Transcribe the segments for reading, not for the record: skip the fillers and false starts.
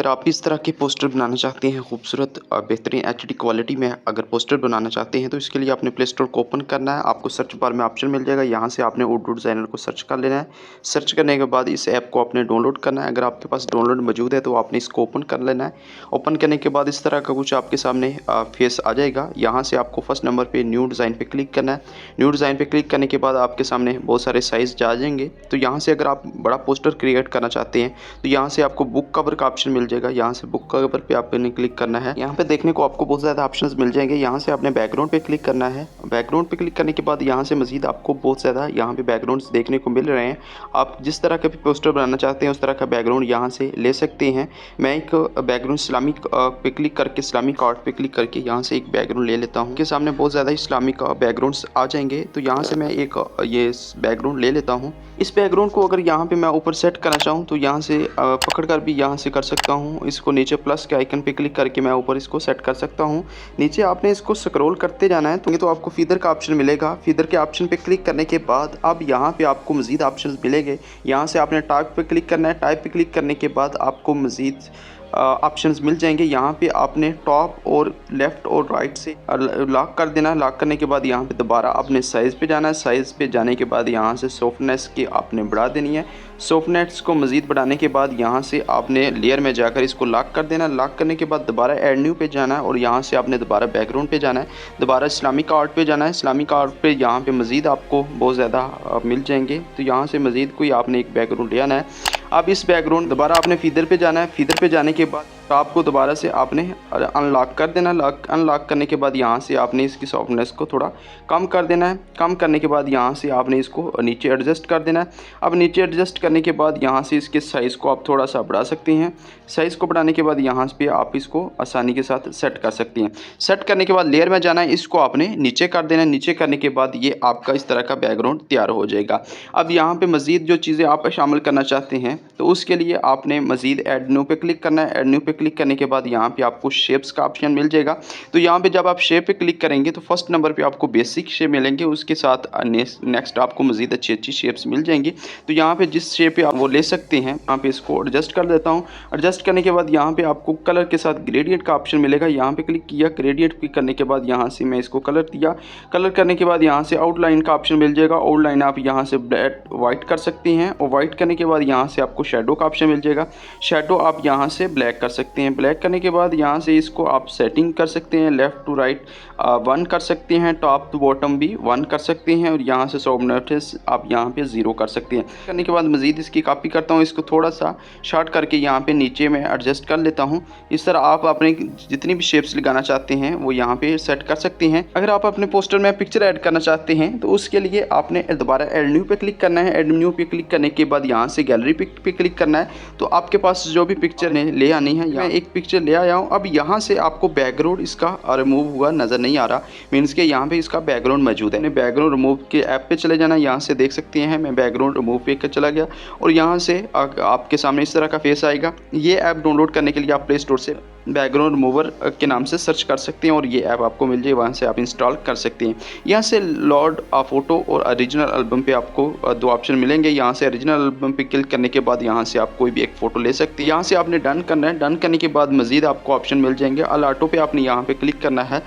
आप इस तरह के पोस्टर बनाना चाहते हैं खूबसूरत बेहतरीन एचडी क्वालिटी में अगर पोस्टर बनाना चाहते हैं तो इसके लिए आपने प्ले स्टोर को ओपन करना है। आपको सर्च बार में ऑप्शन मिल जाएगा, यहाँ से आपने उर्दू डिज़ाइनर को सर्च कर लेना है। सर्च करने के बाद इस ऐप को आपने डाउनलोड करना है। अगर आपके पास डाउनलोड मौजूद है तो आपने इसको ओपन कर लेना है। ओपन करने के बाद इस तरह का कुछ आपके सामने फेस आ जाएगा। यहाँ से आपको फर्स्ट नंबर पर न्यू डिज़ाइन पर क्लिक करना है। न्यू डिज़ाइन पर क्लिक करने के बाद आपके सामने बहुत सारे साइज़ आ जाएंगे। तो यहाँ से अगर आप बड़ा पोस्टर क्रिएट करना चाहते हैं तो यहाँ से आपको बुक कवर का ऑप्शन मिल जाएगा। यहाँ से बुक कवर पे आपने क्लिक करना है। यहाँ पे देखने को आपको बहुत ज़्यादा ऑप्शंस मिल जाएंगे। यहाँ से आपने बैकग्राउंड पे क्लिक करना है। बैकग्राउंड पे क्लिक करने के बाद यहाँ से मजीद आपको बहुत ज़्यादा यहाँ पे बैकग्राउंड्स देखने को मिल रहे हैं। आप जिस तरह का भी पोस्टर बनाना चाहते हैं उस तरह का बैकग्राउंड यहाँ से ले सकते हैं। मैं एक बैकग्राउंड इस्लामिक पे क्लिक करके इस्लामिक आर्ट पे क्लिक करके यहाँ से एक बैकग्राउंड ले लेता हूँ। के सामने बहुत ज़्यादा इस्लामिक बैकग्राउंड्स आ जाएंगे। तो यहाँ से मैं एक ये बैकग्राउंड ले लेता हूँ। इस बैकग्राउंड को अगर यहाँ पे मैं ऊपर सेट करना चाहूँ तो यहाँ से पकड़ कर भी यहाँ से कर सकता हूँ। इसको नीचे प्लस के आइकन पे क्लिक करके मैं ऊपर इसको सेट कर सकता हूँ। नीचे आपने इसको स्क्रॉल करते जाना है तो आपको फीदर का ऑप्शन मिलेगा। फीदर के ऑप्शन पे क्लिक करने के बाद अब यहाँ पे आपको मज़ीद ऑप्शन मिलेंगे। यहाँ से आपने टाइप पे क्लिक करना है। टाइप पे क्लिक करने के बाद आपको मज़ीद ऑप्शंस मिल जाएंगे। यहाँ पे आपने टॉप और लेफ़्ट और राइट से लॉक कर देना है। लॉक करने के बाद यहाँ पे दोबारा आपने साइज़ पे जाना है। साइज़ पे जाने के बाद यहाँ से सॉफ्टनेस की आपने बढ़ा देनी है। सॉफ्टनेस को मज़ीद बढ़ाने के बाद यहाँ से आपने लेयर में जाकर इसको लॉक कर देना। लॉक करने के बाद दोबारा ऐड न्यू पे जाना है और यहाँ से आपने दोबारा बैकग्राउंड पे जाना है। दोबारा इस्लामिक आर्ट पे जाना है। इस्लामिक आर्ट पे यहाँ पे मज़ीद आपको बहुत ज़्यादा मिल जाएंगे। तो यहाँ से मज़ीद कोई आपने एक बैकग्राउंड ले आना है। अब इस बैकग्राउंड दोबारा आपने फीदर पे जाना है। फीदर पे जाने के बाद टॉप को दोबारा से आपने अनलॉक कर देना। अनलॉक करने के बाद यहाँ से आपने इसकी सॉफ्टनेस को थोड़ा कम कर देना है। कम करने के बाद यहाँ से आपने इसको नीचे एडजस्ट कर देना है। अब नीचे एडजस्ट करने के बाद यहाँ से इसके साइज़ को आप थोड़ा सा बढ़ा सकते हैं। साइज़ को बढ़ाने के बाद यहाँ पे आप इसको आसानी के साथ सेट कर सकते हैं। सेट करने के बाद लेयर में जाना है, इसको आपने नीचे कर देना है। नीचे करने के बाद ये आपका इस तरह का बैकग्राउंड तैयार हो जाएगा। अब यहाँ पे मज़ीद जो चीज़ें आप शामिल करना चाहते हैं तो उसके लिए आपने मज़ीद ऐड न्यू पे क्लिक करना है। ऐड न्यू पे क्लिक करने के बाद यहाँ पे आपको शेप्स का ऑप्शन मिल जाएगा। तो यहाँ पे जब आप शेप पे क्लिक करेंगे तो फर्स्ट नंबर पे आपको बेसिक शेप मिलेंगे। उसके साथ नेक्स्ट आपको मज़ीद अच्छी अच्छी शेप्स मिल जाएंगी। तो यहाँ पे जिस शेप पे आप वो ले सकते हैं। यहाँ पे इसको एडजस्ट कर देता हूँ। एडजस्ट करने के बाद यहाँ पे आपको कलर के साथ ग्रेडियंट का ऑप्शन मिलेगा। यहाँ पे क्लिक किया, ग्रेडियंट क्लिक करने के बाद यहाँ से मैं इसको कलर दिया। कलर करने के बाद यहाँ से आउटलाइन का ऑप्शन मिल जाएगा। आउटलाइन आप यहाँ से ब्लैक वाइट कर सकते हैं और वाइट करने के बाद यहाँ से आपको शेडो का ऑप्शन मिल जाएगा। शेडो आप यहाँ से ब्लैक कर सकते हैं। ब्लैक करने के बाद यहाँ से इसको आप सेटिंग कर सकते हैं। लेफ़्ट टू राइट 1 कर सकते हैं। टॉप टू बॉटम भी 1 कर सकते हैं और यहाँ से सॉफ्टनेस आप यहाँ पे 0 कर सकते हैं। करने के बाद मज़ीद इसकी कॉपी करता हूँ। इसको थोड़ा सा शॉर्ट करके यहाँ पे नीचे में एडजस्ट कर लेता हूँ। इस तरह आप अपने जितनी भी शेप्स लगाना चाहते हैं वो यहाँ पे सेट कर सकते हैं। अगर आप अपने पोस्टर में पिक्चर ऐड करना चाहते हैं तो उसके लिए आपने दोबारा ऐड न्यू पे क्लिक करना है। ऐड न्यू पे क्लिक करने के बाद यहाँ से गैलरी पे क्लिक करना है। तो आपके पास जो भी पिक्चर ले आनी है, मैं एक पिक्चर ले आया हूँ। अब यहाँ से आपको बैकग्राउंड इसका रिमूव हुआ नज़र नहीं आ रहा, मीन्स के यहाँ पे इसका बैकग्राउंड मौजूद है। बैकग्राउंड रिमूव के ऐप पे चले जाना। यहाँ से देख सकते हैं मैं बैकग्राउंड रिमूव पे चला गया और यहाँ से आपके सामने इस तरह का फेस आएगा। ये ऐप डाउनलोड करने के लिए आप प्ले स्टोर से बैकग्राउंड रिमूवर के नाम से सर्च कर सकते हैं और ये ऐप आपको मिल जाए, वहाँ से आप इंस्टॉल कर सकते हैं। यहाँ से लोड फोटो और ओरिजिनल एल्बम पे आपको 2 ऑप्शन मिलेंगे। यहाँ से ओरिजिनल एल्बम पे क्लिक करने के बाद यहाँ से आप कोई भी एक फ़ोटो ले सकते हैं। यहाँ से आपने डन करना है। डन करने के बाद मज़ीद आपको ऑप्शन मिल जाएंगे। ऑल ऑटो पे आपने यहाँ पे क्लिक करना है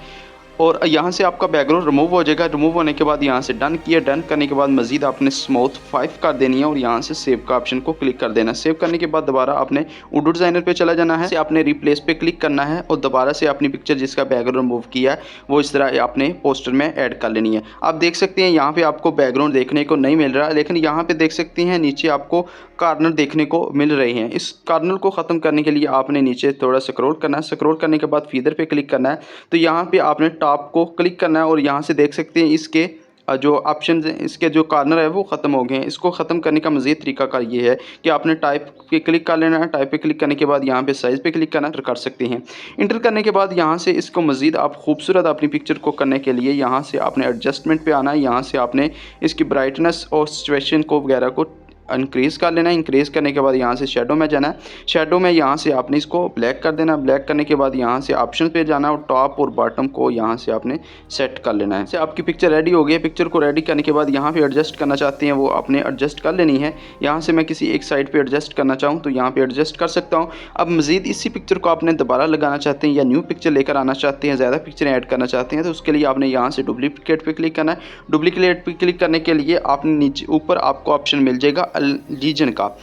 और यहाँ से आपका बैकग्राउंड रिमूव हो जाएगा। रिमूव होने के बाद यहाँ से डन किया। डन करने के बाद मज़ीद आपने स्मूथ 5 कर देनी है और यहाँ से सेव का ऑप्शन को क्लिक कर देना। सेव करने के बाद दोबारा आपने उर्दू डिज़ाइनर पे चला जाना है। से आपने रिप्लेस पे क्लिक करना है और दोबारा से अपनी पिक्चर जिसका बैकग्राउंड रिमूव किया है वो इस तरह आपने पोस्टर में ऐड कर लेनी है। आप देख सकते हैं यहाँ पर आपको बैकग्राउंड देखने को नहीं मिल रहा, लेकिन यहाँ पर देख सकते हैं नीचे आपको कार्नर देखने को मिल रहे हैं। इस कार्नर को ख़त्म करने के लिए आपने नीचे थोड़ा स्क्रॉल करना है। स्क्रॉल करने के बाद फीदर पे क्लिक करना है। तो यहाँ पे आपने टॉप को क्लिक करना है और यहाँ से देख सकते हैं इसके जो ऑप्शन इसके जो कार्नर है वो ख़त्म हो गए हैं। इसको ख़त्म करने का मज़ीद तरीकाकार ये है कि आपने टाइप पे क्लिक कर लेना है। टाइप पे क्लिक करने के बाद यहाँ पे साइज़ पे क्लिक करना कर सकते हैं। इंटर करने के बाद यहाँ से इसको मज़ीद आप खूबसूरत अपनी पिक्चर को करने के लिए यहाँ से आपने एडजस्टमेंट पे आना है। यहाँ से आपने इसकी ब्राइटनेस और सिचुएशन को वगैरह को इंक्रीज़ कर लेना है। इंक्रीज़ करने के बाद यहाँ से शेडो में जाना है। शेडो में यहाँ से आपने इसको ब्लैक कर देना है। ब्लैक करने के बाद यहाँ से ऑप्शन पे जाना है और टॉप और बॉटम को यहाँ से आपने सेट कर लेना है। से आपकी पिक्चर रेडी हो गई है। पिक्चर को रेडी करने के बाद यहाँ पे एडजस्ट करना चाहते हैं वो आपने एडजस्ट कर लेनी है। यहाँ से मैं किसी एक साइड पे एडजस्ट करना चाहूँ तो यहाँ पे एडजस्ट कर सकता हूँ। अब मज़ीद इसी पिक्चर को आपने दोबारा लगाना चाहते हैं या न्यू पिक्चर लेकर आना चाहते हैं, ज़्यादा पिक्चर ऐड करना चाहते हैं तो उसके लिए आपने यहाँ से डुप्लीकेट पे क्लिक करना है। डुप्लीकेट पे क्लिक करने के लिए आपने नीचे ऊपर आपको ऑप्शन मिल जाएगा लीजन का।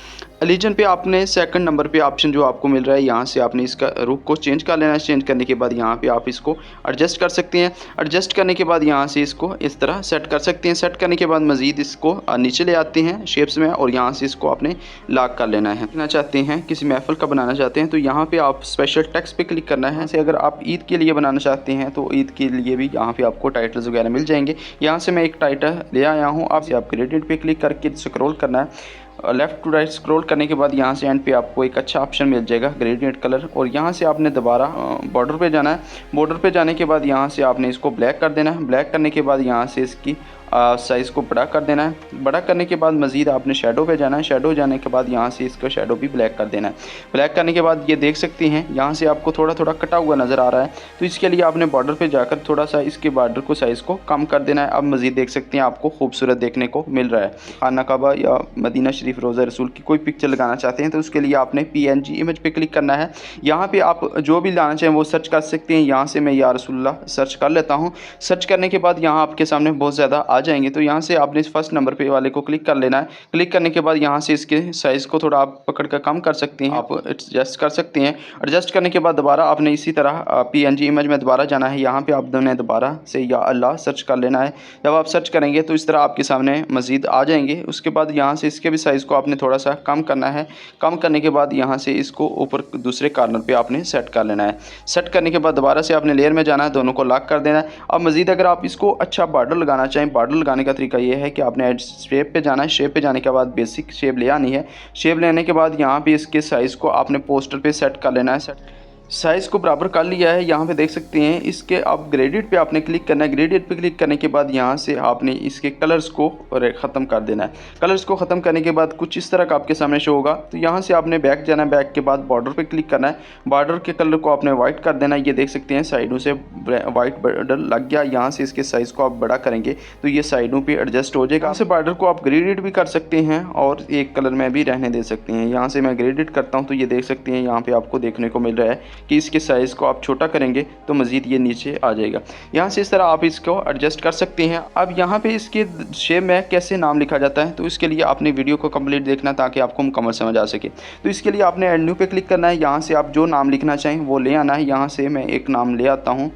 लीजन पे आपने सेकंड नंबर पे ऑप्शन जो आपको मिल रहा है यहाँ से आपने इसका रुख को चेंज कर लेना है। चेंज करने के बाद यहाँ पे आप इसको एडजस्ट कर सकते हैं। एडजस्ट करने के बाद यहाँ से इसको इस तरह सेट कर सकते हैं। सेट करने के बाद मज़ीद इसको नीचे ले आते हैं शेप्स में और यहाँ से इसको आपने लॉक कर लेना है। लिखना चाहते हैं किसी महफिल का बनाना चाहते हैं तो यहाँ पर आप स्पेशल टेक्स्ट पे क्लिक करना है। अगर आप ईद के लिए बनाना चाहते हैं तो ईद के लिए भी यहाँ पर आपको टाइटल्स वगैरह मिल जाएंगे। यहाँ से मैं एक टाइटल ले आया हूँ। आप ग्रेडियंट पे क्लिक करके स्क्रॉल करना है। लेफ़्ट टू राइट स्क्रॉल करने के बाद यहाँ से एंड पे आपको एक अच्छा ऑप्शन मिल जाएगा ग्रेडियंट कलर और यहाँ से आपने दोबारा बॉर्डर पे जाना है। बॉर्डर पे जाने के बाद यहाँ से आपने इसको ब्लैक कर देना है। ब्लैक करने के बाद यहाँ से इसकी साइज़ को बड़ा कर देना है। बड़ा करने के बाद मज़ीद आपने शेडो पे जाना है। शेडो जाने के बाद यहाँ से इसका शेडो भी ब्लैक कर देना है। ब्लैक करने के बाद ये देख सकते हैं यहाँ से आपको थोड़ा थोड़ा कटा हुआ नज़र आ रहा है तो इसके लिए आपने बॉर्डर पे जाकर थोड़ा सा इसके बॉर्डर को साइज़ को कम कर देना है। अब मज़ीद देख सकते हैं आपको खूबसूरत देखने को मिल रहा है। खाना काबा या मदीना शरीफ रोज़ा रसूल की कोई पिक्चर लगाना चाहते हैं तो उसके लिए आपने PNG इमेज पे क्लिक करना है। यहाँ पे आप जो भी लाना चाहें वो सर्च कर सकते हैं। यहाँ से मैं या रसूलुल्लाह सर्च कर लेता हूँ। सर्च करने के बाद यहाँ आपके सामने बहुत ज़्यादा आ जाएंगे तो यहाँ से आपने फर्स्ट नंबर पे वाले को क्लिक कर लेना है। क्लिक करने के बाद यहाँ से इसके साइज़ को थोड़ा आप पकड़ कर कम कर सकते हैं। आप एडजस्ट कर सकते हैं। एडजस्ट करने के बाद दोबारा आपने इसी तरह PNG इमेज में दोबारा जाना है। यहाँ पे आपने दोबारा से या अल्लाह सर्च कर लेना है। जब आप सर्च करेंगे तो इस तरह आपके सामने मज़ीद आ जाएंगे। उसके बाद यहाँ से इसके भी साइज़ को आपने थोड़ा सा कम करना है। कम करने के बाद यहाँ से इसको ऊपर दूसरे कॉर्नर पे आपने सेट कर लेना है। सेट करने के बाद दोबारा से आपने लेयर में जाना है, दोनों को लॉक कर देना है। अब मज़ीद अगर आप इसको अच्छा बॉर्डर लगाना चाहें, बॉर्डर लगाने का तरीका ये है कि आपने शेप पे जाना है। शेप पे जाने के बाद बेसिक शेप ले आनी है। शेप लेने के बाद यहाँ पे इसके साइज़ को आपने पोस्टर पे सेट कर लेना है। साइज़ को बराबर कर लिया है। यहाँ पे देख सकते हैं इसके आप ग्रेडियंट पे आपने क्लिक करना है। ग्रेडियंट पे क्लिक करने के बाद यहाँ से आपने इसके कलर्स को ख़त्म कर देना है। कलर्स को ख़त्म करने के बाद कुछ इस तरह का आपके सामने शो होगा तो यहाँ से आपने बैक जाना है। बैक के बाद बॉर्डर पे क्लिक करना है। बॉर्डर के कलर को आपने वाइट कर देना है। ये देख सकते हैं साइडों से वाइट बॉर्डर लग गया। यहाँ से इसके साइज़ को आप बड़ा करेंगे तो ये साइडों पर एडजस्ट हो जाएगा। यहाँ से बॉर्डर को आप ग्रेडियंट भी कर सकते हैं और एक कलर में भी रहने दे सकते हैं। यहाँ से मैं ग्रेडियंट करता हूँ तो ये देख सकते हैं यहाँ पर आपको देखने को मिल रहा है कि इसके साइज़ को आप छोटा करेंगे तो मज़ीद ये नीचे आ जाएगा। यहाँ से इस तरह आप इसको एडजस्ट कर सकते हैं। अब यहाँ पे इसके शेप में कैसे नाम लिखा जाता है तो इसके लिए आपने वीडियो को कंप्लीट देखना ताकि आपको मुकम्मल समझ आ सके। तो इसके लिए आपने ऐड न्यू पे क्लिक करना है। यहाँ से आप जो नाम लिखना चाहें वो ले आना है। यहाँ से मैं एक नाम ले आता हूँ।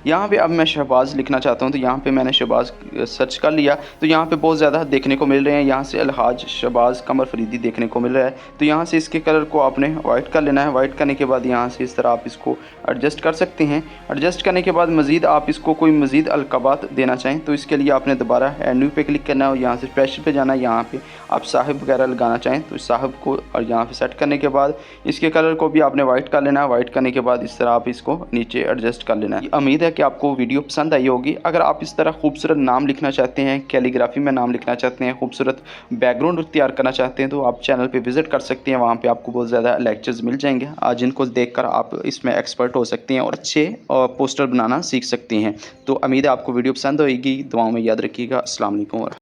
यहाँ पे अब मैं शहबाज़ लिखना चाहता हूँ तो यहाँ पे मैंने शहबाज़ सर्च कर लिया तो यहाँ पे बहुत ज़्यादा देखने को मिल रहे हैं। यहाँ से अलहाज शहबाज़ कमर फरीदी देखने को मिल रहा है तो यहाँ से इसके कलर को आपने वाइट कर लेना है। वाइट करने के बाद यहाँ से इस तरह आप इसको एडजस्ट कर सकते हैं। एडजस्ट करने के बाद मज़ीद आप इसको कोई मज़ीद अलक़ाबात देना चाहें तो इसके लिए आपने दोबारा ऐड न्यू पे क्लिक करना है और यहाँ से स्पेशल पे जाना है। यहाँ पे आप साहिब वगैरह लगाना चाहें तो साहिब को और यहाँ पे सेट करने के बाद इसके कलर को भी आपने वाइट कर लेना है। वाइट करने के बाद इस तरह आप इसको नीचे एडजस्ट कर लेना है। उम्मीद है कि आपको वीडियो पसंद आई होगी। अगर आप इस तरह खूबसूरत नाम लिखना चाहते हैं, कैलीग्राफी में नाम लिखना चाहते हैं, खूबसूरत बैकग्राउंड तैयार करना चाहते हैं तो आप चैनल पे विज़िट कर सकते हैं। वहाँ पे आपको बहुत ज़्यादा लेक्चर्स मिल जाएंगे जिनको देखकर आप इसमें एक्सपर्ट हो सकते हैं और अच्छे पोस्टर बनाना सीख सकते हैं। तो उम्मीद है आपको वीडियो पसंद होगी। दुआओं में याद रखिएगा। अस्सलाम वालेकुम।